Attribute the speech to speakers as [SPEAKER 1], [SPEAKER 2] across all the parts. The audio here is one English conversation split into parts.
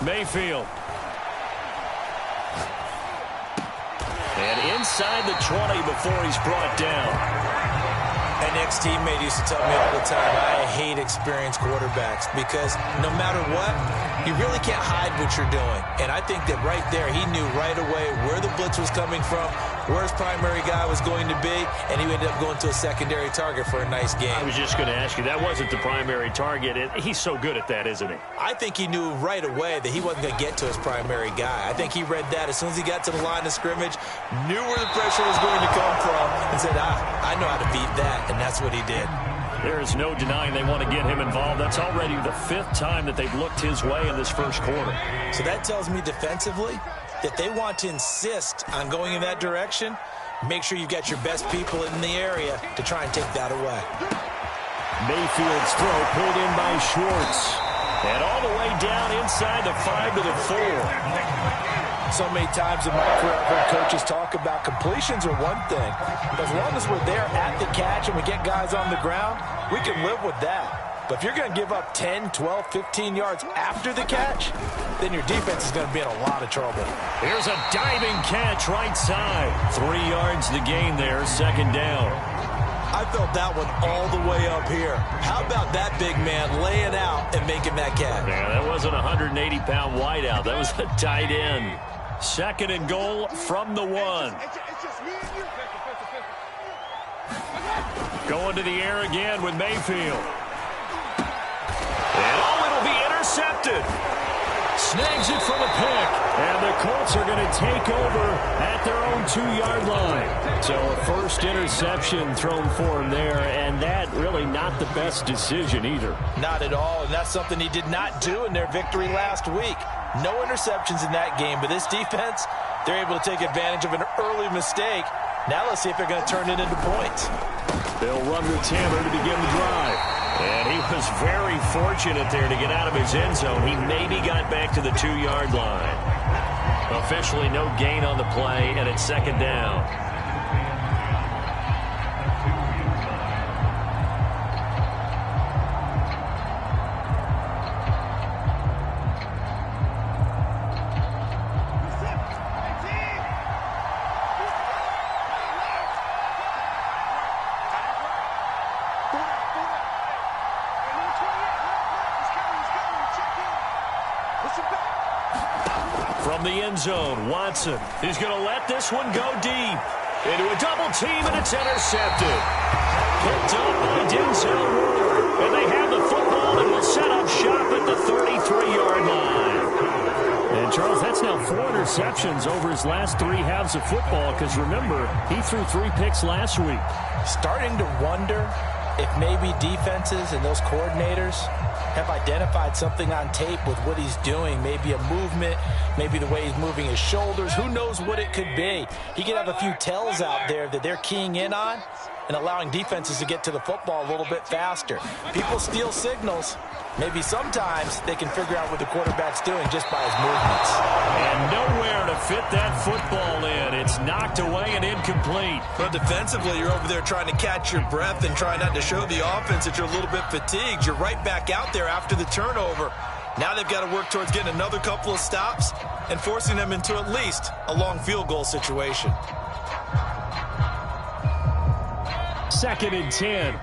[SPEAKER 1] Mayfield. And inside the 20 before he's brought down.
[SPEAKER 2] An ex-teammate used to tell me all the time, I hate experienced quarterbacks because no matter what, you really can't hide what you're doing. And I think that right there, he knew right away where the blitz was coming from, where his primary guy was going to be, and he ended up going to a secondary target for a nice game.
[SPEAKER 1] I was just going to ask you, that wasn't the primary target. He's so good at that, isn't he?
[SPEAKER 2] I think he knew right away that he wasn't going to get to his primary guy. I think he read that as soon as he got to the line of scrimmage, knew where the pressure was going to come from, and said, I know how to beat that, and that's what he did.
[SPEAKER 1] There is no denying they want to get him involved. That's already the 5th time that they've looked his way in this first quarter.
[SPEAKER 2] So that tells me defensively that they want to insist on going in that direction. Make sure you've got your best people in the area to try and take that away.
[SPEAKER 1] Mayfield's throw pulled in by Schwartz. And all the way down inside the 5 to the 4.
[SPEAKER 2] So many times in my career, I've heard coaches talk about completions are one thing. As long as we're there at the catch and we get guys on the ground, we can live with that. But if you're going to give up 10, 12, 15 yards after the catch, then your defense is going to be in a lot of trouble.
[SPEAKER 1] Here's a diving catch right side. 3 yards to gain there, 2nd down.
[SPEAKER 2] I felt that one all the way up here. How about that big man laying out and making that catch?
[SPEAKER 1] Yeah, that wasn't a 180-pound wideout. That was a tight end. 2nd and goal from the 1. Going to the air again with Mayfield. And it'll be intercepted. Snags it for the pick. And the Colts are going to take over at their own 2-yard line. So a first interception thrown for him there, and that really not the best decision either.
[SPEAKER 2] Not at all, and that's something he did not do in their victory last week. No interceptions in that game, but this defense, they're able to take advantage of an early mistake. Now let's see if they're going to turn it into points.
[SPEAKER 1] They'll run with Taylor to begin the drive. And he was very fortunate there to get out of his end zone. He maybe got back to the 2-yard line. Officially no gain on the play, and it's 2nd down. From the end zone, Watson is going to let this one go deep. Into a double team, and it's intercepted. Picked up by Denzel Ward. And they have the football and will set up shop at the 33-yard line. And, Charles, that's now 4 interceptions over his last 3 halves of football because, remember, he threw 3 picks last week.
[SPEAKER 2] Starting to wonder if maybe defenses and those coordinators have identified something on tape with what he's doing. Maybe a movement, maybe the way he's moving his shoulders. Who knows what it could be? He could have a few tells out there that they're keying in on and allowing defenses to get to the football a little bit faster. People steal signals. Maybe sometimes they can figure out what the quarterback's doing just by his movements.
[SPEAKER 1] And nowhere to fit that football in. It's knocked away and incomplete.
[SPEAKER 2] But defensively, you're over there trying to catch your breath and try not to show the offense that you're a little bit fatigued. You're right back out there after the turnover. Now they've got to work towards getting another couple of stops and forcing them into at least a long field goal situation.
[SPEAKER 1] 2nd and 10.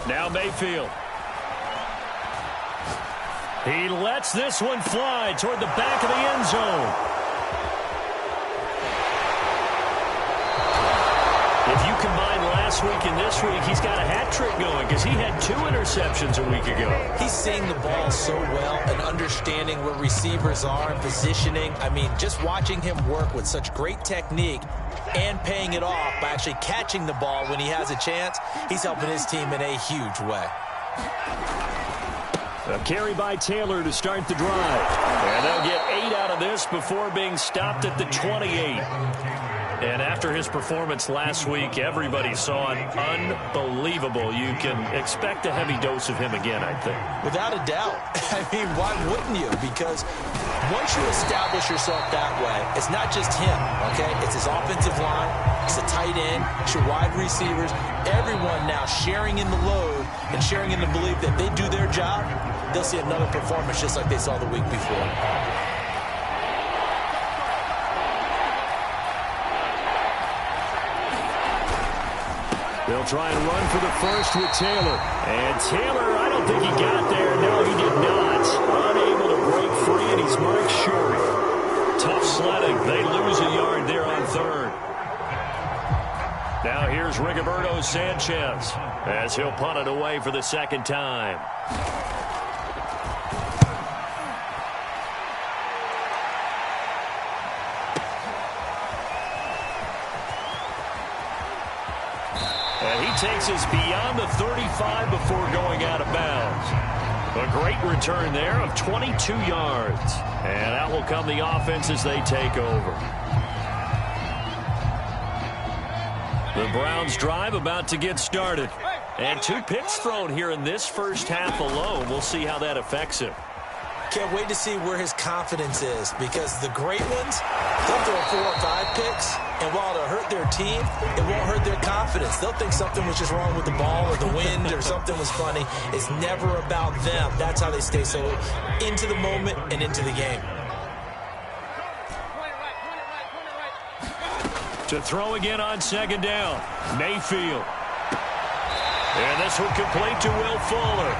[SPEAKER 1] Now Mayfield. He lets this one fly toward the back of the end zone. If you combine last week and this week, he's got a hat trick going because he had 2 interceptions a week ago.
[SPEAKER 2] He's seeing the ball so well and understanding where receivers are and positioning. I mean, just watching him work with such great technique and paying it off by actually catching the ball when he has a chance, he's helping his team in a huge way.
[SPEAKER 1] A carry by Taylor to start the drive. And they'll get 8 out of this before being stopped at the 28. And after his performance last week, everybody saw it unbelievable. You can expect a heavy dose of him again, I think.
[SPEAKER 2] Without a doubt. I mean, why wouldn't you? Because Once you establish yourself that way, it's not just him, okay? It's his offensive line, it's the tight end, it's your wide receivers, everyone now sharing in the load and sharing in the belief that they do their job, they'll see another performance just like they saw the week before.
[SPEAKER 1] They'll try and run for the first with Taylor. And Taylor, I don't think he got there. No, he did not. Unable to break free, and he's marked short. Tough sledding. They lose a yard there on third. Now here's Rigoberto Sanchez as he'll punt it away for the second time. And he takes us beyond the 35 before going out of bounds. A great return there of 22 yards. And out will come the offense as they take over. The Browns drive about to get started. And 2 picks thrown here in this first half alone. We'll see how that affects him.
[SPEAKER 2] Can't wait to see where his confidence is, because the great ones, they'll throw 4 or 5 picks, and while it'll hurt their team, it won't hurt their confidence. They'll think something was just wrong with the ball or the wind or something was funny. It's never about them. That's how they stay so into the moment and into the game.
[SPEAKER 1] To throw again on second down, Mayfield. And this one complete to Will Fuller.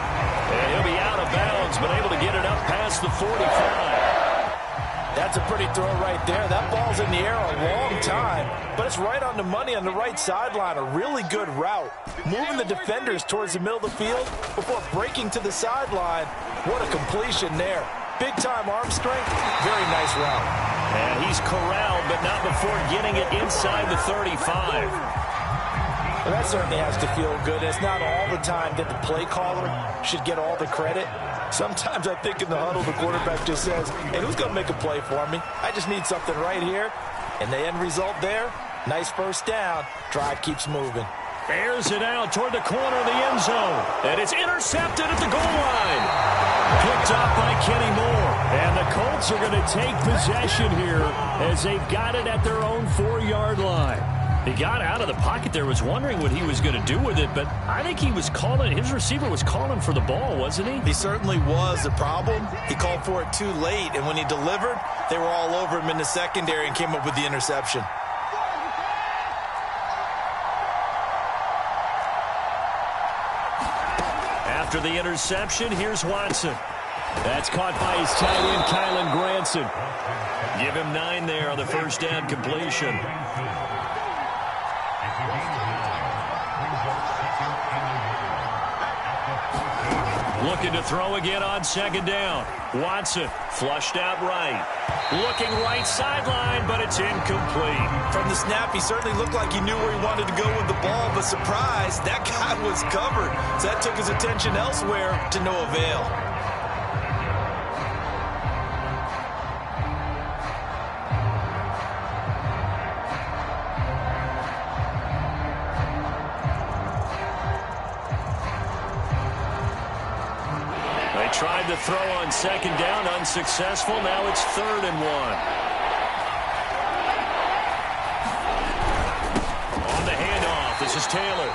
[SPEAKER 1] And he'll be out of bounds, but able to get it up past the 45.
[SPEAKER 2] That's a pretty throw right there. That ball's in the air a long time, but it's right on the money on the right sideline. A really good route. Moving the defenders towards the middle of the field before breaking to the sideline. What a completion there. Big-time arm strength. Very nice route.
[SPEAKER 1] And he's corralled, but not before getting it inside the 35.
[SPEAKER 2] Well, that certainly has to feel good. It's not all the time that the play caller should get all the credit. Sometimes I think in the huddle, the quarterback just says, hey, who's going to make a play for me? I just need something right here. And the end result there, nice first down. Drive keeps moving.
[SPEAKER 1] Airs it out toward the corner of the end zone. And it's intercepted at the goal line. Picked up by Kenny Moore. And the Colts are going to take possession here as they've got it at their own 4-yard line. He got out of the pocket there, was wondering what he was going to do with it, but I think he was calling, his receiver was calling for the ball, wasn't he?
[SPEAKER 2] He certainly was. The problem, he called for it too late, and when he delivered, they were all over him in the secondary and came up with the interception.
[SPEAKER 1] After the interception, here's Watson. That's caught by his tight end, Kylen Granson. Give him 9 there on the first down completion. Looking to throw again on second down. Watson flushed out right. Looking right sideline, but it's incomplete.
[SPEAKER 2] From the snap, he certainly looked like he knew where he wanted to go with the ball, but surprise, that guy was covered. So that took his attention elsewhere to no avail.
[SPEAKER 1] Tried to throw on second down, unsuccessful. Now it's 3rd and 1. On the handoff, this is Taylor.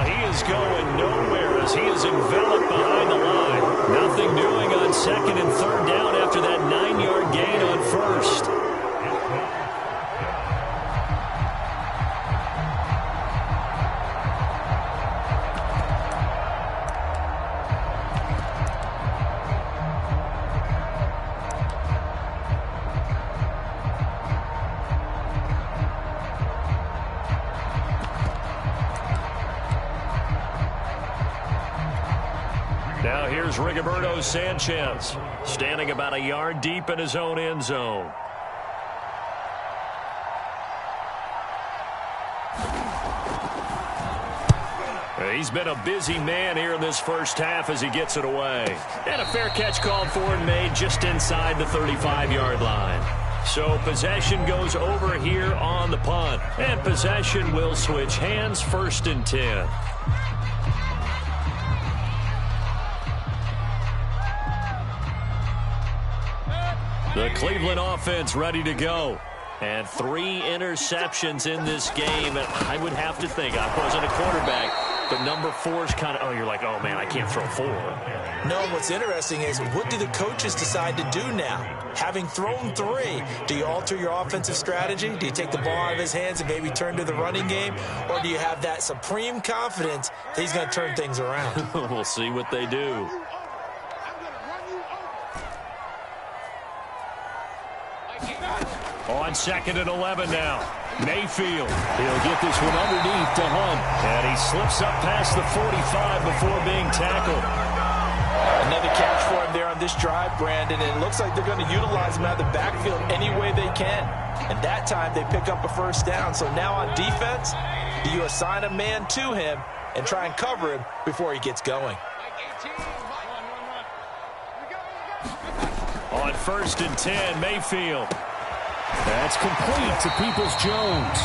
[SPEAKER 1] He is going nowhere as he is enveloped behind the line. Nothing doing on 2nd and 3rd down after that 9-yard gain on 1st. Now here's Rigoberto Sanchez, standing about a yard deep in his own end zone. He's been a busy man here in this first half as he gets it away. And a fair catch called for and made just inside the 35-yard line. So possession goes over here on the punt. And possession will switch hands, 1st and 10. The Cleveland offense ready to go. And 3 interceptions in this game. And I would have to think, I wasn't a quarterback, but number 4 is kind of, oh, you're like, oh, man, I can't throw 4.
[SPEAKER 2] No, what's interesting is what do the coaches decide to do now? Having thrown 3, do you alter your offensive strategy? Do you take the ball out of his hands and maybe turn to the running game? Or do you have that supreme confidence that he's going to turn things around?
[SPEAKER 1] We'll see what they do. On 2nd and 11 now. Mayfield. He'll get this one underneath to Hunt. And he slips up past the 45 before being tackled.
[SPEAKER 2] Another catch for him there on this drive, Brandon. And it looks like they're going to utilize him out of the backfield any way they can. And that time they pick up a first down. So now on defense, do you assign a man to him and try and cover him before he gets going?
[SPEAKER 1] On 1st and 10, Mayfield. That's complete to Peoples-Jones.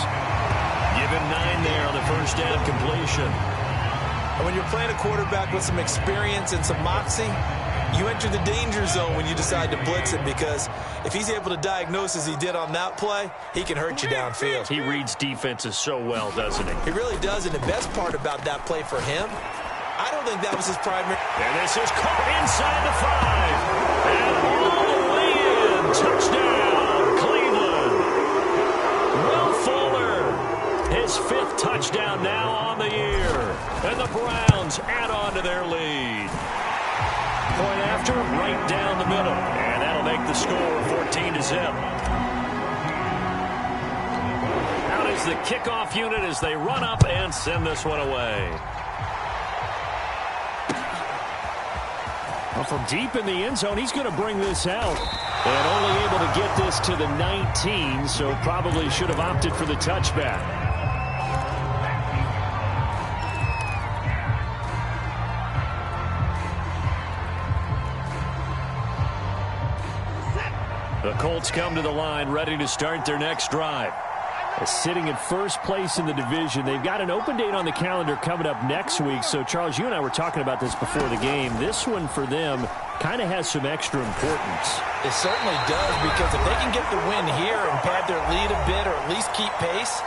[SPEAKER 1] Given 9 there on the first down completion.
[SPEAKER 2] And when you're playing a quarterback with some experience and some moxie, you enter the danger zone when you decide to blitz him, because if he's able to diagnose as he did on that play, he can hurt you downfield.
[SPEAKER 1] He reads defenses so well, doesn't he?
[SPEAKER 2] He really does, and the best part about that play for him, I don't think that was his primary.
[SPEAKER 1] And this is caught inside the 5. And all the way in. Touchdown, Cleveland. Will Fuller, his 5th touchdown now on the year. And the Browns add on to their lead. Point after, right down the middle. And that'll make the score 14-0. Out is the kickoff unit as they run up and send this one away. Well, from deep in the end zone, he's going to bring this out. And only able to get this to the 19, so probably should have opted for the touchback. The Colts come to the line, ready to start their next drive. Sitting in first place in the division. They've got an open date on the calendar coming up next week. So, Charles, you and I were talking about this before the game. This one for them kind of has some extra importance.
[SPEAKER 2] It certainly does, because if they can get the win here and pad their lead a bit, or at least keep pace,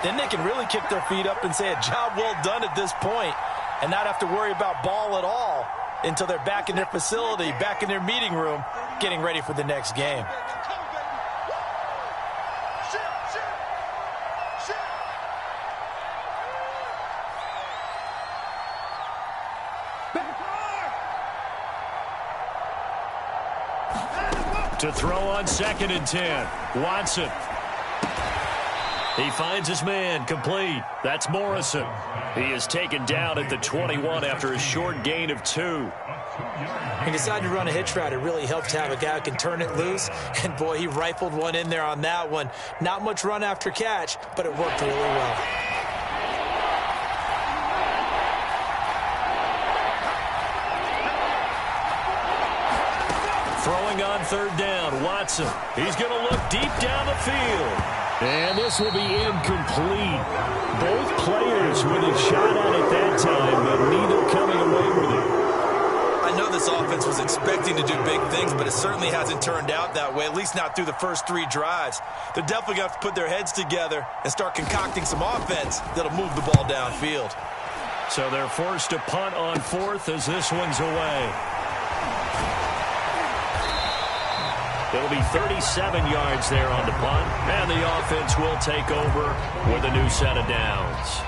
[SPEAKER 2] then they can really kick their feet up and say a job well done at this point and not have to worry about ball at all until they're back in their facility, back in their meeting room, getting ready for the next game.
[SPEAKER 1] To throw on 2nd and 10. Watson. He finds his man, complete. That's Morrison. He is taken down at the 21 after a short gain of 2.
[SPEAKER 2] He decided to run a hitch route. It really helped to have a guy who can turn it loose. And, boy, he rifled one in there on that one. Not much run after catch, but it worked really well.
[SPEAKER 1] Throwing on 3rd down, Watson. He's going to look deep down the field. And this will be incomplete. Both players with a shot at it that time, but neither coming away with it.
[SPEAKER 2] I know this offense was expecting to do big things, but it certainly hasn't turned out that way, at least not through the first 3 drives. They're definitely going to have to put their heads together and start concocting some offense that'll move the ball downfield.
[SPEAKER 1] So they're forced to punt on 4th as this one's away. It'll be 37 yards there on the punt, and the offense will take over with a new set of downs.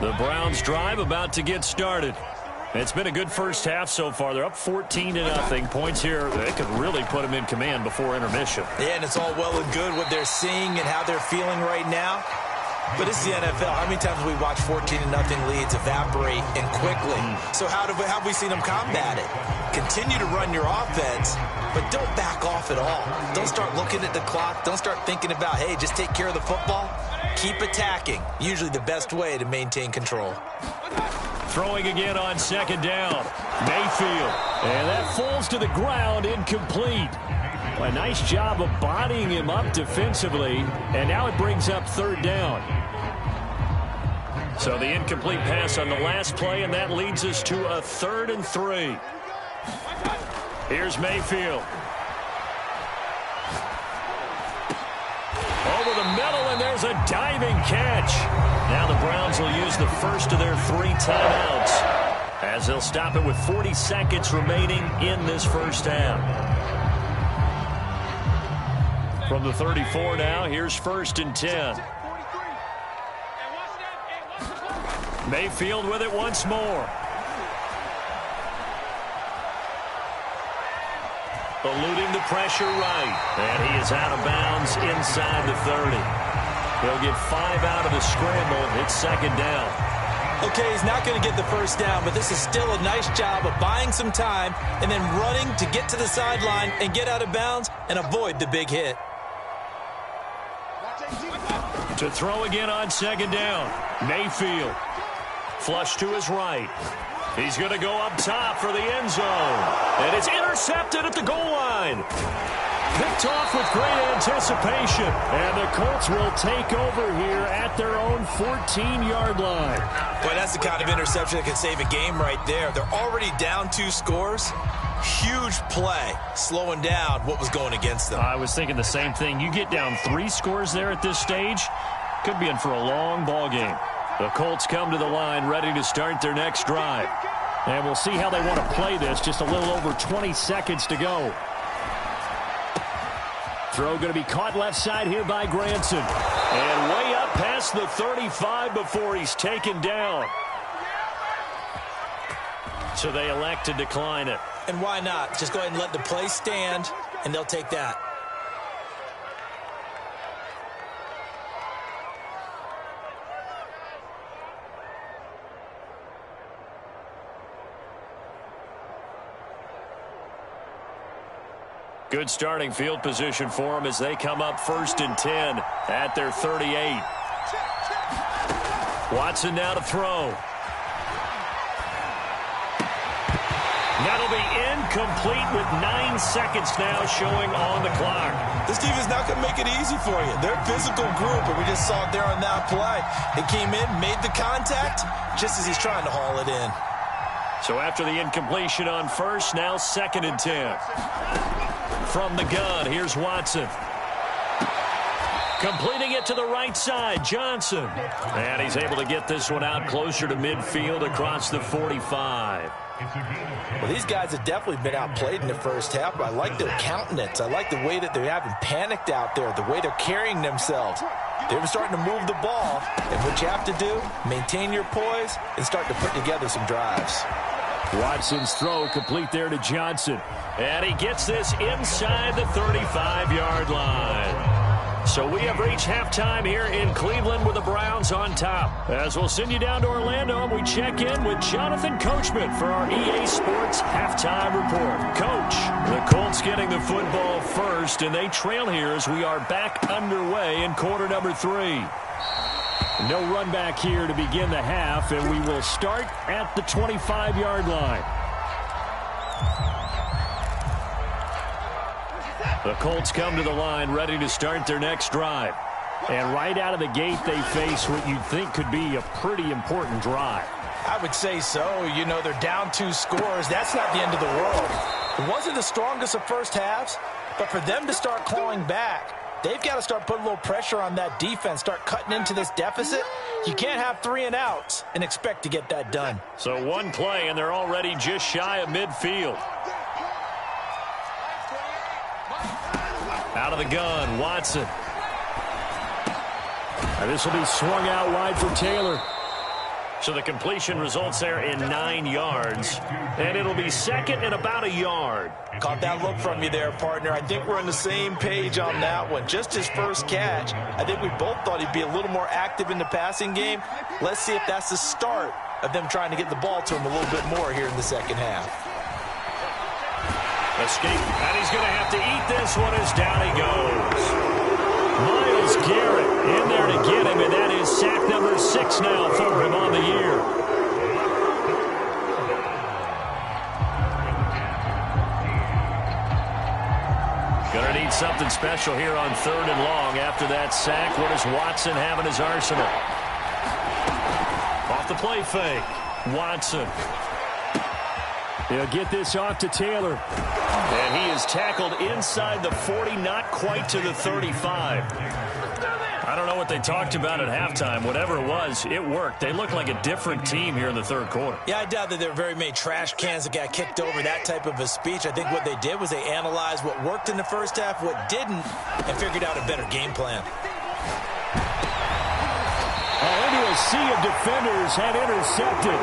[SPEAKER 1] The Browns drive about to get started. It's been a good first half so far. They're up 14-0. Points here, they could really put them in command before intermission.
[SPEAKER 2] Yeah, and it's all well and good what they're seeing and how they're feeling right now. But it's the NFL. How many times have we watched 14-0 leads evaporate and quickly? So how have we seen them combat it? Continue to run your offense, but don't back off at all. Don't start looking at the clock. Don't start thinking about, hey, just take care of the football. Keep attacking. Usually the best way to maintain control.
[SPEAKER 1] Throwing again on 2nd down. Mayfield. And that falls to the ground, incomplete. A nice job of bodying him up defensively, and now it brings up 3rd down. So the incomplete pass on the last play, and that leads us to a 3rd and 3. Here's Mayfield. Over the middle, and there's a diving catch. Now the Browns will use the first of their 3 timeouts, as they'll stop it with 40 seconds remaining in this first half. From the 34 now, here's 1st and 10. Mayfield with it once more. Eluding the pressure right. And he is out of bounds inside the 30. He'll get 5 out of the scramble. It's 2nd down.
[SPEAKER 2] Okay, he's not going to get the first down, but this is still a nice job of buying some time and then running to get to the sideline and get out of bounds and avoid the big hit.
[SPEAKER 1] To throw again on 2nd down. Mayfield. Flush to his right. He's going to go up top for the end zone. And it's intercepted at the goal line. Picked off with great anticipation. And the Colts will take over here at their own 14-yard line.
[SPEAKER 2] Boy, that's the kind of interception that can save a game right there. They're already down 2 scores. Huge play, slowing down what was going against them.
[SPEAKER 1] I was thinking the same thing. You get down 3 scores there at this stage, could be in for a long ball game. The Colts come to the line ready to start their next drive. And we'll see how they want to play this. Just a little over 20 seconds to go. Throw going to be caught left side here by Granson. And way up past the 35 before he's taken down. So they elect to decline it.
[SPEAKER 2] And why not? Just go ahead and let the play stand, and they'll take that.
[SPEAKER 1] Good starting field position for them as they come up 1st and 10 at their 38. Watson now to throw. That'll be incomplete with 9 seconds now showing on the clock.
[SPEAKER 2] This team is not going to make it easy for you. They're a physical group, and we just saw it there on that play. It came in, made the contact, just as he's trying to haul it in.
[SPEAKER 1] So after the incompletion on 1st, now 2nd and 10. From the gun, here's Watson. Completing it to the right side, Johnson. And he's able to get this one out closer to midfield across the 45.
[SPEAKER 2] Well, these guys have definitely been outplayed in the first half, but I like their countenance. I like the way that they haven't panicked out there, the way they're carrying themselves. They're starting to move the ball, and what you have to do, maintain your poise and start to put together some drives.
[SPEAKER 1] Watson's throw complete there to Johnson. And he gets this inside the 35-yard line. So we have reached halftime here in Cleveland with the Browns on top. As we'll send you down to Orlando, and we check in with Jonathan Coachman for our EA Sports Halftime Report. Coach, the Colts getting the football first, and they trail here as we are back underway in quarter number 3. No run back here to begin the half, and we will start at the 25-yard line. The Colts come to the line ready to start their next drive. And right out of the gate, they face what you'd think could be a pretty important drive.
[SPEAKER 2] I would say so. You know, they're down 2 scores. That's not the end of the world. It wasn't the strongest of first halves, but for them to start clawing back, they've got to start putting a little pressure on that defense, start cutting into this deficit. You can't have 3 and outs and expect to get that done.
[SPEAKER 1] So one play, and they're already just shy of midfield. Out of the gun, Watson. And this will be swung out wide for Taylor. So the completion results there in 9 yards. And it'll be 2nd and about a yard.
[SPEAKER 2] Caught that look from you there, partner. I think we're on the same page on that one. Just his first catch. I think we both thought he'd be a little more active in the passing game. Let's see if that's the start of them trying to get the ball to him a little bit more here in the second half.
[SPEAKER 1] Escape, and he's going to have to eat this one as down he goes. Myles Garrett in there to get him, and that is sack number 6 now for him on the year. Going to need something special here on 3rd and long after that sack. What does Watson have in his arsenal? the play fake. Watson.
[SPEAKER 3] He'll get this off to Taylor.
[SPEAKER 1] And he is tackled inside the 40, not quite to the 35. I don't know what they talked about at halftime. Whatever it was, it worked. They look like a different team here in the third quarter.
[SPEAKER 2] Yeah, I doubt that there were very many trash cans that got kicked over, that type of a speech. I think what they did was they analyzed what worked in the first half, what didn't, and figured out a better game plan.
[SPEAKER 3] Into a sea of defenders and intercepted.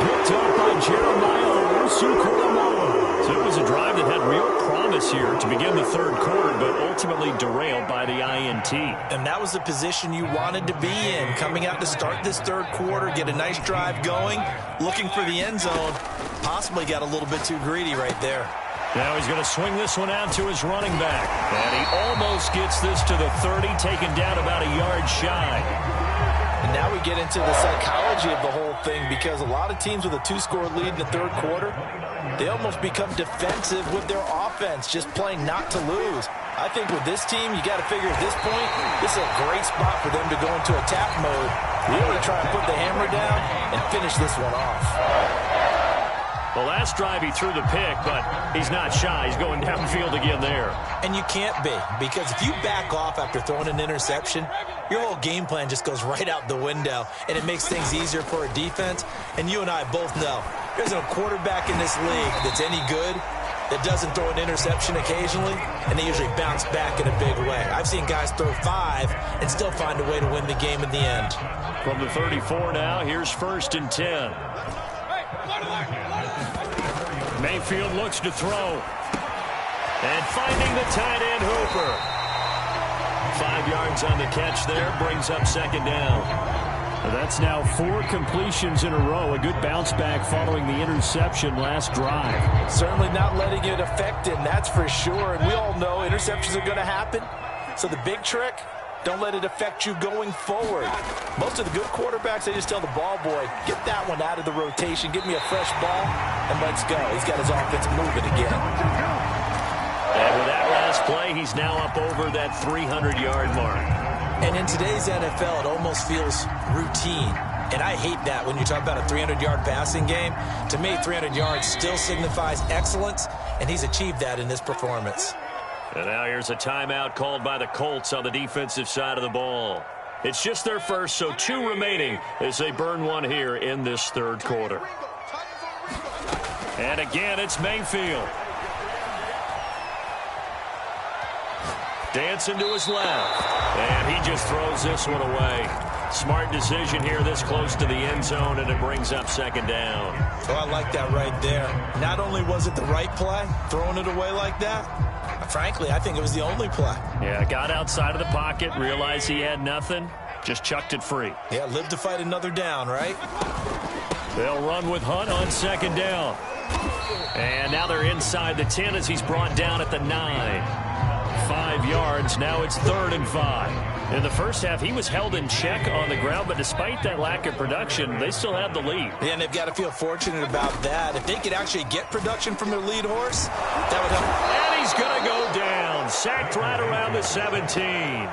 [SPEAKER 3] Picked up by Jeremiah Owusu-Koramoah.
[SPEAKER 1] So it was a drive that had real promise here to begin the third quarter, but ultimately derailed by the INT.
[SPEAKER 2] And that was the position you wanted to be in, coming out to start this third quarter, get a nice drive going, looking for the end zone. Possibly got a little bit too greedy right there.
[SPEAKER 1] Now he's going to swing this one out to his running back. And he almost gets this to the 30, taken down about a yard shy.
[SPEAKER 2] And now we get into the psychology of the whole thing, because a lot of teams with a two-score lead in the third quarter, they almost become defensive with their offense, just playing not to lose. I think with this team, you got to figure at this point, this is a great spot for them to go into attack mode, really try and put the hammer down and finish this one off.
[SPEAKER 1] The last drive he threw the pick, but he's not shy. He's going downfield again there.
[SPEAKER 2] And you can't be, because if you back off after throwing an interception, your whole game plan just goes right out the window, and it makes things easier for a defense. And you and I both know there's no quarterback in this league that's any good that doesn't throw an interception occasionally, and they usually bounce back in a big way. I've seen guys throw 5 and still find a way to win the game in the end.
[SPEAKER 1] From the 34 now, here's 1st and 10. Mayfield looks to throw. And finding the tight end Hooper. 5 yards on the catch there, brings up 2nd down.
[SPEAKER 3] That's now 4 completions in a row. A good bounce back following the interception last drive.
[SPEAKER 2] Certainly not letting it affect him, that's for sure. And we all know interceptions are going to happen. So the big trick, don't let it affect you going forward. Most of the good quarterbacks, they just tell the ball boy, get that one out of the rotation, give me a fresh ball, and let's go. He's got his offense moving again.
[SPEAKER 1] And with that last play, he's now up over that 300-yard mark.
[SPEAKER 2] And in today's NFL, it almost feels routine. And I hate that when you talk about a 300-yard passing game. To me, 300 yards still signifies excellence, and he's achieved that in this performance.
[SPEAKER 1] And now here's a timeout called by the Colts on the defensive side of the ball. It's just their first, so 2 remaining as they burn one here in this third quarter. And again, it's Mayfield. Dancing to his left. And he just throws this one away. Smart decision here this close to the end zone, and it brings up 2nd down.
[SPEAKER 2] Oh, I like that right there. Not only was it the right play, throwing it away like that, frankly, I think it was the only play.
[SPEAKER 1] Yeah, got outside of the pocket, realized he had nothing, just chucked it free.
[SPEAKER 2] Yeah, live to fight another down, right?
[SPEAKER 1] They'll run with Hunt on 2nd down. And now they're inside the 10 as he's brought down at the 9. 5 yards, now it's 3rd and 5. In the first half, he was held in check on the ground, but despite that lack of production, they still have the lead.
[SPEAKER 2] Yeah, and they've got to feel fortunate about that. If they could actually get production from their lead horse, that would help.
[SPEAKER 1] And he's going to go down, sacked right around the 17.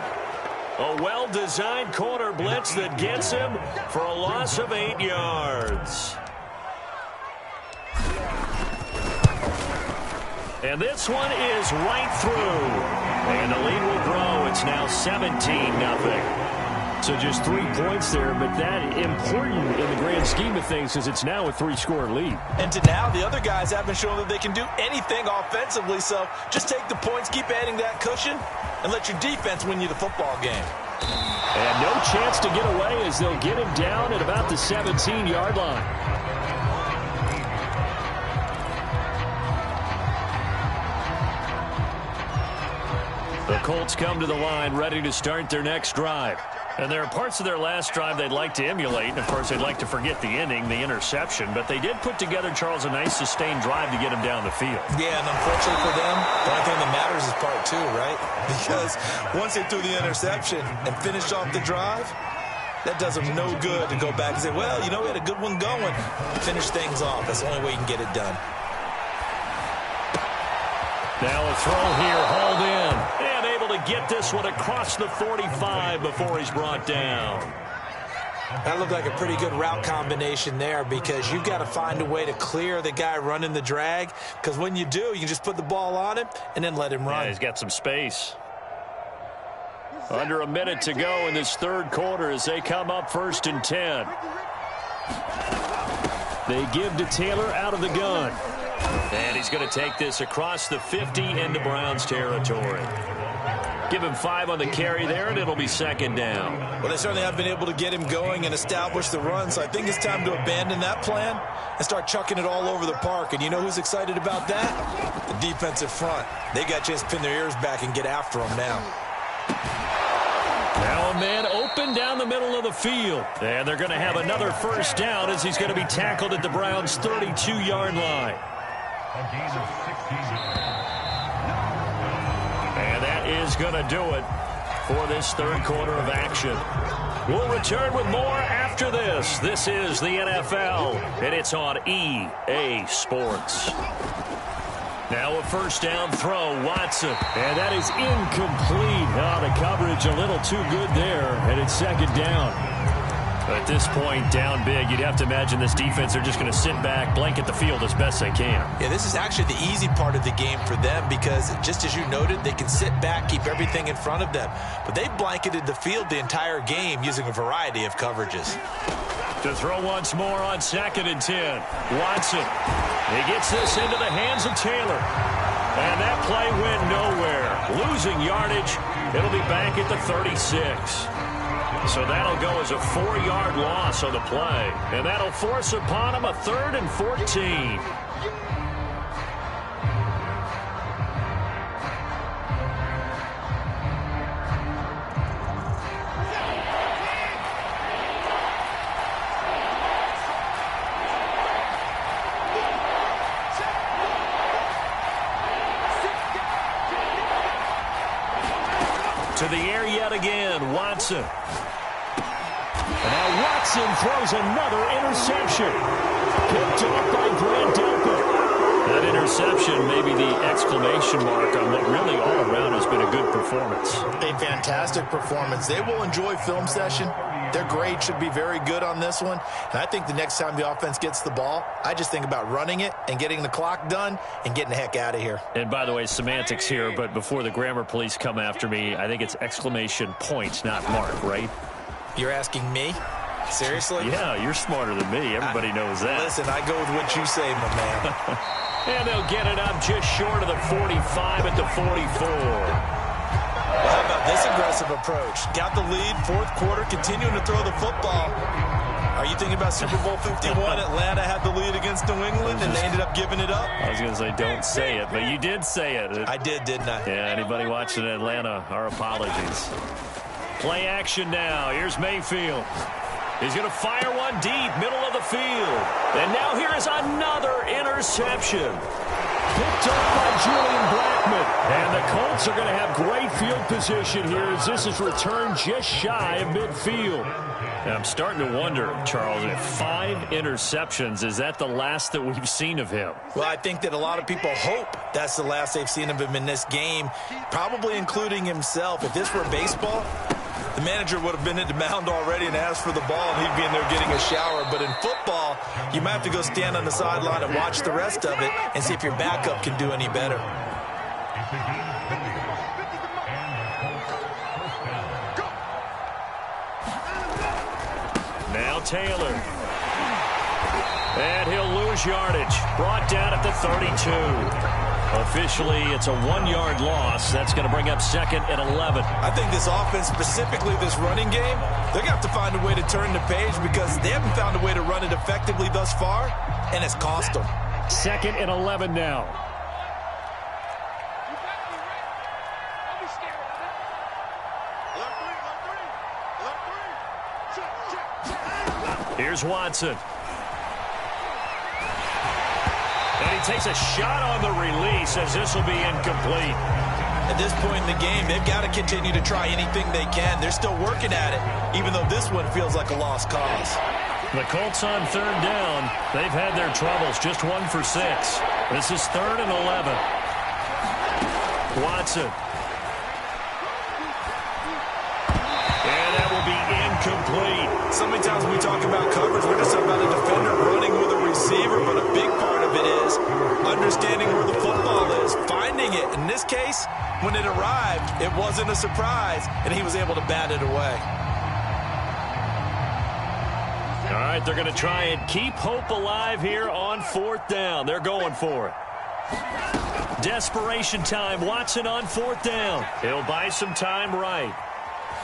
[SPEAKER 1] A well-designed corner blitz that gets him for a loss of 8 yards. And this one is right through. And the lead will grow. It's now 17-0. So just 3 points there, but that important in the grand scheme of things because it's now a 3-score lead.
[SPEAKER 2] And to now, the other guys haven't shown that they can do anything offensively, so just take the points, keep adding that cushion, and let your defense win you the football game.
[SPEAKER 3] And no chance to get away as they'll get him down at about the 17-yard line.
[SPEAKER 1] The Colts come to the line ready to start their next drive. And there are parts of their last drive they'd like to emulate. And, of course, they'd like to forget the ending, the interception. But they did put together, Charles, a nice sustained drive to get him down the field.
[SPEAKER 2] Yeah, and unfortunately for them, the only thing that matters is part 2, right? Because once they threw the interception and finished off the drive, that does them no good to go back and say, well, you know, we had a good one going. Finish things off. That's the only way you can get it done.
[SPEAKER 1] Now a throw here, hauled in, and able to get this one across the 45 before he's brought down.
[SPEAKER 2] That looked like a pretty good route combination there because you've got to find a way to clear the guy running the drag, because when you do, you can just put the ball on him and then let him run.
[SPEAKER 1] Yeah, he's got some space. Under a minute to go in this third quarter as they come up 1st and 10. They give to Taylor out of the gun. And he's going to take this across the 50 into Browns territory. Give him 5 on the carry there, and it'll be 2nd down.
[SPEAKER 2] Well, they certainly have been able to get him going and establish the run, so I think it's time to abandon that plan and start chucking it all over the park. And you know who's excited about that? The defensive front. They got a chance to pin their ears back and get after him now.
[SPEAKER 1] Now a man open down the middle of the field. And they're going to have another 1st down as he's going to be tackled at the Browns' 32-yard line. And that is going to do it for this third quarter of action. We'll return with more after this. This is the NFL, and it's on EA Sports. Now a 1st down throw, Watson. And that is incomplete. Oh, the coverage a little too good there, and it's 2nd down. At this point, down big, you'd have to imagine this defense are just going to sit back, blanket the field as best they can.
[SPEAKER 2] Yeah, this is actually the easy part of the game for them because, just as you noted, they can sit back, keep everything in front of them. But they blanketed the field the entire game using a variety of coverages.
[SPEAKER 1] To throw once more on 2nd and 10. Watson. He gets this into the hands of Taylor. And that play went nowhere. Losing yardage. It'll be back at the 36. So that'll go as a 4-yard loss on the play. And that'll force upon him a 3rd and 14. To the air yet again, Watson. And now Watson throws another interception. Picked off by Grant Delpit. That interception may be the exclamation mark on what really all around has been a good performance.
[SPEAKER 2] A fantastic performance. They will enjoy film session. Their grade should be very good on this one. And I think the next time the offense gets the ball, I just think about running it and getting the clock done and getting the heck out of here.
[SPEAKER 1] And by the way, semantics here, but before the grammar police come after me, I think it's exclamation point, not mark, right?
[SPEAKER 2] You're asking me? Seriously?
[SPEAKER 1] Yeah, you're smarter than me. Everybody knows that.
[SPEAKER 2] Listen, I go with what you say, my man.
[SPEAKER 1] And they'll get it up just short of the 45 at the 44.
[SPEAKER 2] Well, how about this aggressive approach? Got the lead, 4th quarter, continuing to throw the football. Are you thinking about Super Bowl 51? Atlanta had the lead against New England, and they ended up giving it up?
[SPEAKER 1] I was going to say, don't say it, but you did say it.
[SPEAKER 2] I didn't I?
[SPEAKER 1] Yeah, anybody watching Atlanta, our apologies. Play action now. Here's Mayfield. He's going to fire one deep, middle of the field. And now here is another interception. Picked up by Julian Blackmon. And the Colts are going to have great field position here as this is returned just shy of midfield. And I'm starting to wonder, Charles, if 5 interceptions, is that the last that we've seen of him?
[SPEAKER 2] Well, I think that a lot of people hope that's the last they've seen of him in this game, probably including himself. If this were baseball, the manager would have been at the mound already and asked for the ball, and he'd be in there getting a shower. But in football, you might have to go stand on the sideline and watch the rest of it and see if your backup can do any better.
[SPEAKER 1] Now Taylor. And he'll lose yardage. Brought down at the 32. Officially, it's a 1-yard loss. That's going to bring up 2nd and 11.
[SPEAKER 2] I think this offense, specifically this running game, they're going to have to find a way to turn the page because they haven't found a way to run it effectively thus far, and it's cost them.
[SPEAKER 1] 2nd and 11 now. Here's Watson. And he takes a shot on the release as this will be incomplete.
[SPEAKER 2] At this point in the game, they've got to continue to try anything they can. They're still working at it, even though this one feels like a lost cause.
[SPEAKER 1] The Colts on 3rd down. They've had their troubles, just 1 for 6. This is 3rd and 11. Watson. And that will be incomplete.
[SPEAKER 2] So many times when we talk about coverage, we're just about a defender running with a receiver, but a big part of it is understanding where the football is, finding it. In this case, when it arrived, it wasn't a surprise, and he was able to bat it away.
[SPEAKER 1] All right, they're going to try and keep hope alive here on 4th down. They're going for it. Desperation time. Watson on 4th down. He'll buy some time right.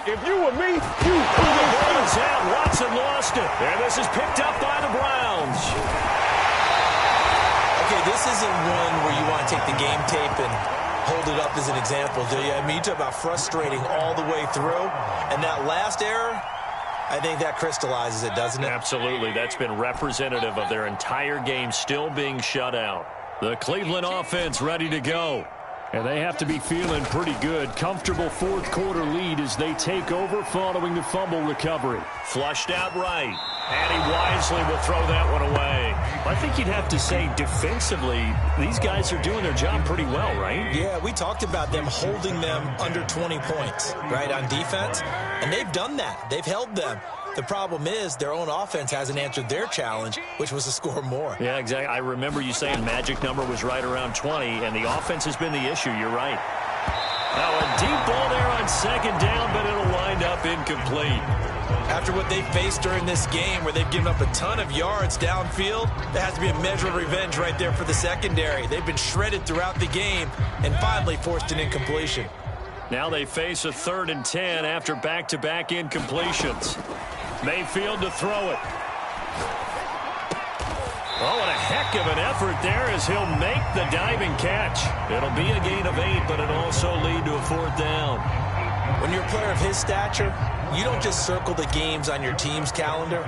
[SPEAKER 3] If you were me, you
[SPEAKER 1] The ball's out. Watson lost it. And this is picked up by the Browns.
[SPEAKER 2] Okay, this isn't one where you want to take the game tape and hold it up as an example, do you? I mean, you talk about frustrating all the way through. And that last error, I think that crystallizes it, doesn't it?
[SPEAKER 1] Absolutely. That's been representative of their entire game still being shut out. The Cleveland offense ready to go.
[SPEAKER 3] And they have to be feeling pretty good. Comfortable fourth-quarter lead as they take over following the fumble recovery.
[SPEAKER 1] Flushed out right. And he wisely will throw that one away. I think you'd have to say defensively, these guys are doing their job pretty well, right?
[SPEAKER 2] Yeah, we talked about them holding them under 20 points, right, on defense. And they've done that. They've held them. The problem is their own offense hasn't answered their challenge, which was to score more.
[SPEAKER 1] Yeah, exactly. I remember you saying magic number was right around 20, and the offense has been the issue. You're right. Now a deep ball there on 2nd down, but it'll wind up incomplete.
[SPEAKER 2] After what they faced during this game where they've given up a ton of yards downfield, there has to be a measure of revenge right there for the secondary. They've been shredded throughout the game and finally forced an incompletion.
[SPEAKER 1] Now they face a 3rd and 10 after back-to-back incompletions. Mayfield to throw it. Oh, and a heck of an effort there as he'll make the diving catch. It'll be a gain of 8, but it'll also lead to a 4th down.
[SPEAKER 2] When you're a player of his stature, you don't just circle the games on your team's calendar.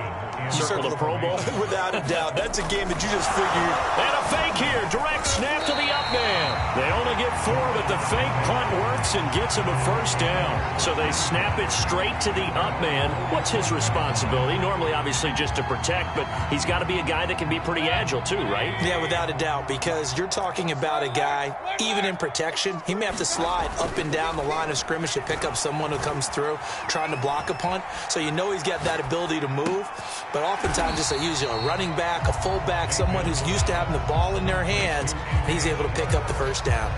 [SPEAKER 2] You
[SPEAKER 1] Circle the Pro Bowl?
[SPEAKER 2] Without a doubt. That's a game that you just figured.
[SPEAKER 1] And a fake here. Direct snap to the up man. They only get 4, but the fake punt works and gets him a 1st down. So they snap it straight to the up man. What's his responsibility? Normally, obviously, just to protect, but he's got to be a guy that can be pretty agile too, right?
[SPEAKER 2] Yeah, without a doubt, because you're talking about a guy, even in protection, he may have to slide up and down the line of scrimmage to pick up someone who comes through trying to block a punt. So you know he's got that ability to move. But oftentimes, just usually a running back, a fullback, someone who's used to having the ball in their hands, and he's able to pick up the 1st down.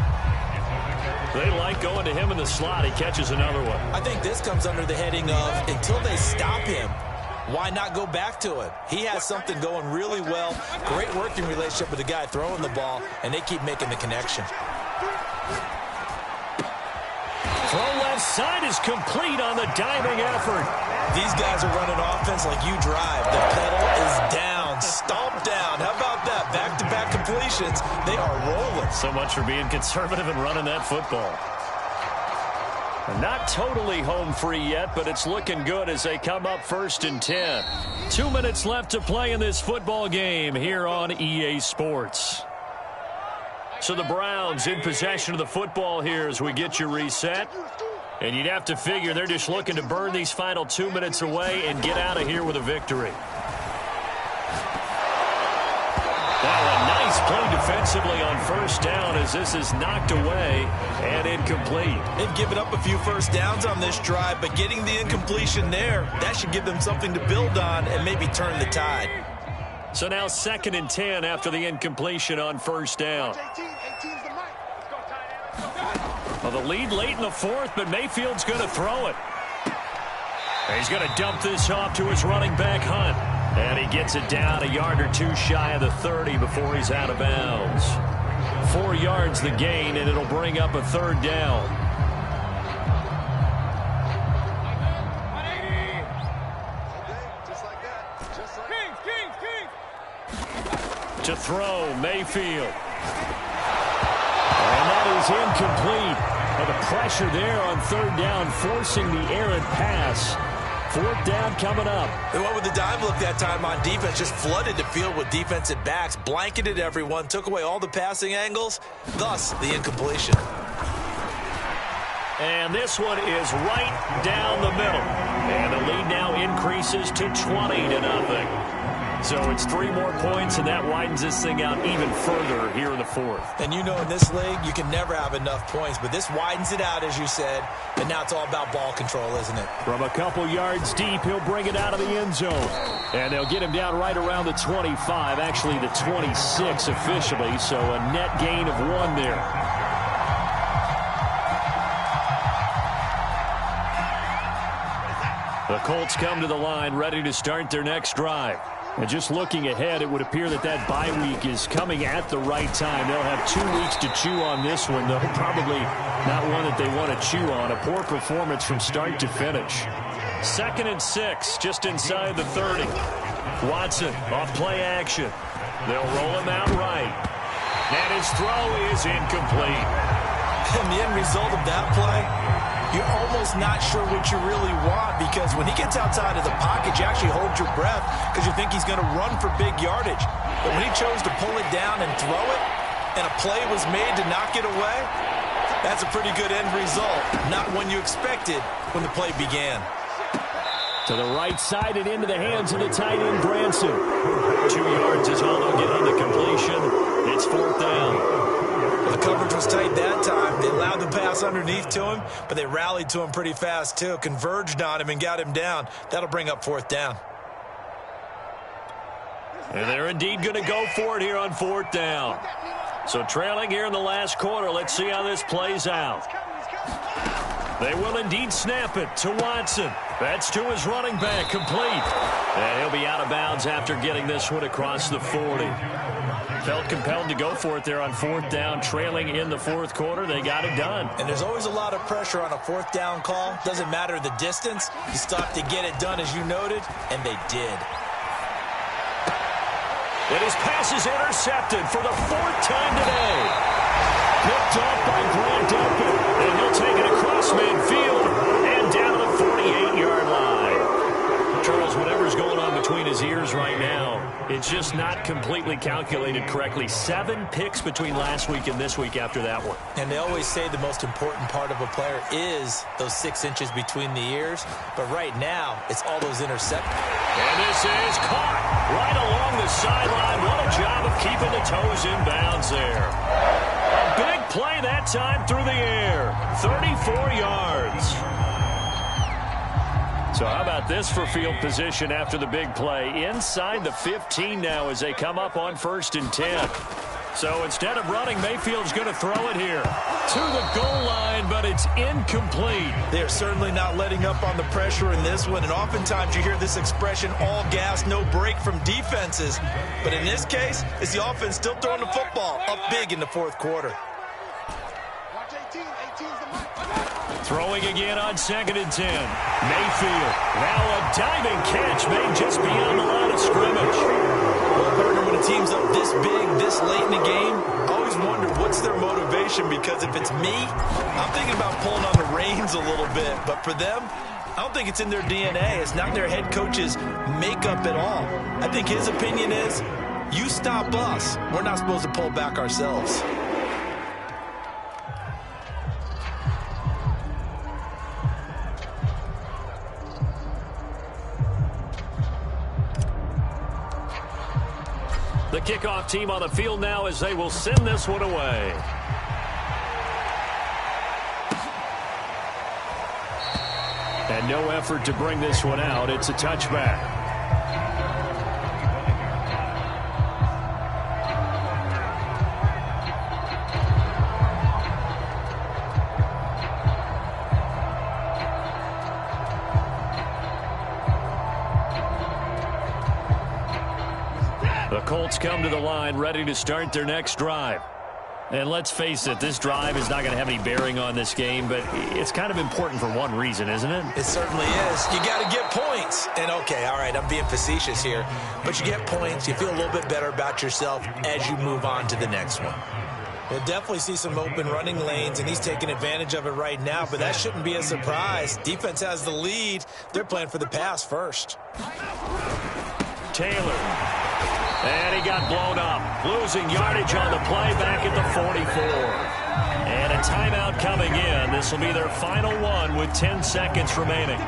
[SPEAKER 1] They like going to him in the slot. He catches another one.
[SPEAKER 2] I think this comes under the heading of, until they stop him, why not go back to him? He has something going really well, great working relationship with the guy throwing the ball, and they keep making the connection.
[SPEAKER 1] Throw left side is complete on the diving effort.
[SPEAKER 2] These guys are running offense like you drive. The pedal is down, stomped down. How about that? Back-to-back completions. They are rolling.
[SPEAKER 1] So much for being conservative and running that football. Not totally home free yet, but it's looking good as they come up 1st and 10. 2 minutes left to play in this football game here on EA Sports. So the Browns in possession of the football here as we get you reset. And you'd have to figure they're just looking to burn these final 2 minutes away and get out of here with a victory. Now a nice play defensively on 1st down as this is knocked away and incomplete.
[SPEAKER 2] They've given up a few 1st downs on this drive, but getting the incompletion there, that should give them something to build on and maybe turn the tide.
[SPEAKER 1] So now 2nd and 10 after the incompletion on 1st down. Well, the lead late in the 4th, but Mayfield's going to throw it. He's going to dump this off to his running back, Hunt. And he gets it down a yard or 2 shy of the 30 before he's out of bounds. 4 yards the gain, and it'll bring up a 3rd down. To throw, Mayfield.
[SPEAKER 3] And that is incomplete. And the pressure there on 3rd down, forcing the errant pass. 4th down coming up.
[SPEAKER 2] They went with the dime look that time on defense, just flooded the field with defensive backs, blanketed everyone, took away all the passing angles, thus the incompletion.
[SPEAKER 1] And this one is right down the middle. And the lead now increases to 20-0. So it's 3 more points, and that widens this thing out even further here in the fourth.
[SPEAKER 2] And you know, in this league, you can never have enough points, but this widens it out, as you said, and now it's all about ball control, isn't it?
[SPEAKER 3] From a couple yards deep, he'll bring it out of the end zone. And they'll get him down right around the 25, actually the 26 officially, so a net gain of 1 there. The Colts come to the line, ready to start their next drive. And just looking ahead, it would appear that that bye week is coming at the right time. They'll have 2 weeks to chew on this one, though probably not one that they want to chew on. A poor performance from start to finish.
[SPEAKER 1] 2nd and 6, just inside the 30. Watson off play action. They'll roll him out right. And his throw is incomplete.
[SPEAKER 2] And the end result of that play, you're almost not sure what you really want, because when he gets outside of the pocket, you actually hold your breath because you think he's going to run for big yardage. But when he chose to pull it down and throw it, and a play was made to knock it away, that's a pretty good end result. Not one you expected when the play began.
[SPEAKER 3] To the right side and into the hands of the tight end, Branson.
[SPEAKER 1] 2 yards is all they'll get on the completion. It's 4th down.
[SPEAKER 2] Well, the coverage was tight that time. They allowed the pass underneath to him, but they rallied to him pretty fast, too. Converged on him and got him down. That'll bring up 4th down.
[SPEAKER 1] And they're indeed going to go for it here on 4th down. So trailing here in the last quarter. Let's see how this plays out. They will indeed snap it to Watson. That's to his running back, complete. And he'll be out of bounds after getting this one across the 40. Felt compelled to go for it there on 4th down, trailing in the 4th quarter. They got it done.
[SPEAKER 2] And there's always a lot of pressure on a 4th down call. Doesn't matter the distance. You stop to get it done, as you noted, and they did.
[SPEAKER 1] And his pass is intercepted for the 4th time today. Picked off by Grant Open. And he'll take it across midfield and down to the 48-yard line. Charles, whatever's going on between his ears right now, it's just not completely calculated correctly. 7 picks between last week and this week after that one.
[SPEAKER 2] And they always say the most important part of a player is those 6 inches between the ears. But right now, it's all those interceptions.
[SPEAKER 1] And this is caught right along the sideline. What a job of keeping the toes in bounds there. A big play that time through the air. 34 yards. So how about this for field position after the big play? Inside the 15 now as they come up on 1st and 10. So instead of running, Mayfield's going to throw it here to the goal line, but it's incomplete.
[SPEAKER 2] They're certainly not letting up on the pressure in this one, and oftentimes you hear this expression, all gas, no break from defenses. But in this case, it's the offense still throwing the football up big in the 4th quarter.
[SPEAKER 1] Throwing again on 2nd and 10. Mayfield. Now a diving catch made just beyond the line of scrimmage.
[SPEAKER 2] Well, partner, when a team's up this big, this late in the game, I always wonder what's their motivation, because if it's me, I'm thinking about pulling on the reins a little bit. But for them, I don't think it's in their DNA. It's not their head coach's makeup at all. I think his opinion is, you stop us. We're not supposed to pull back ourselves.
[SPEAKER 1] The kickoff team on the field now as they will send this one away.
[SPEAKER 3] And no effort to bring this one out. It's a touchback.
[SPEAKER 1] The Colts come to the line ready to start their next drive. And let's face it, this drive is not going to have any bearing on this game, but it's kind of important for one reason, isn't it?
[SPEAKER 2] It certainly is. You got to get points. And, okay, all right, I'm being facetious here. But you get points, you feel a little bit better about yourself as you move on to the next one. We'll definitely see some open running lanes, and he's taking advantage of it right now, but that shouldn't be a surprise. Defense has the lead. They're playing for the pass first.
[SPEAKER 1] Taylor. And he got blown up. Losing yardage on the play back at the 44. And a timeout coming in. This will be their final one with 10 seconds remaining.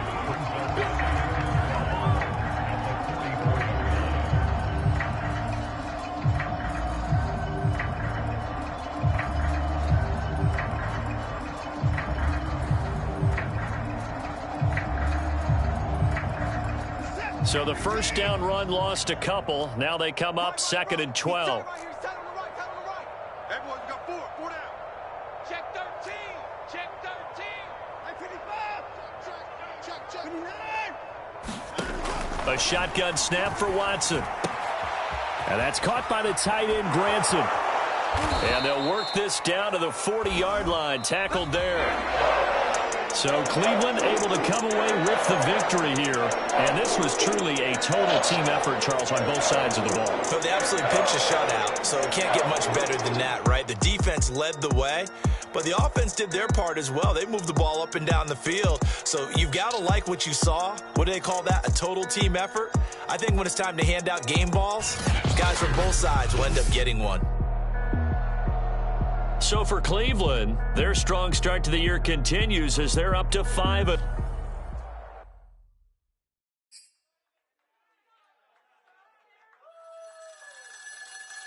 [SPEAKER 3] So the first down run lost a couple. Now they come up 2nd and 12. A shotgun snap for Watson. And that's caught by the tight end, Granson. And they'll work this down to the 40-yard line. Tackled there. So Cleveland able to come away with the victory here. And this was truly a total team effort, Charles, on both sides of the ball.
[SPEAKER 2] So they absolutely pitched a shutout, so it can't get much better than that, right? The defense led the way, but the offense did their part as well. They moved the ball up and down the field. So you've got to like what you saw. What do they call that? A total team effort? I think when it's time to hand out game balls, guys from both sides will end up getting one.
[SPEAKER 3] So for Cleveland, their strong start to the year continues as they're up to 5.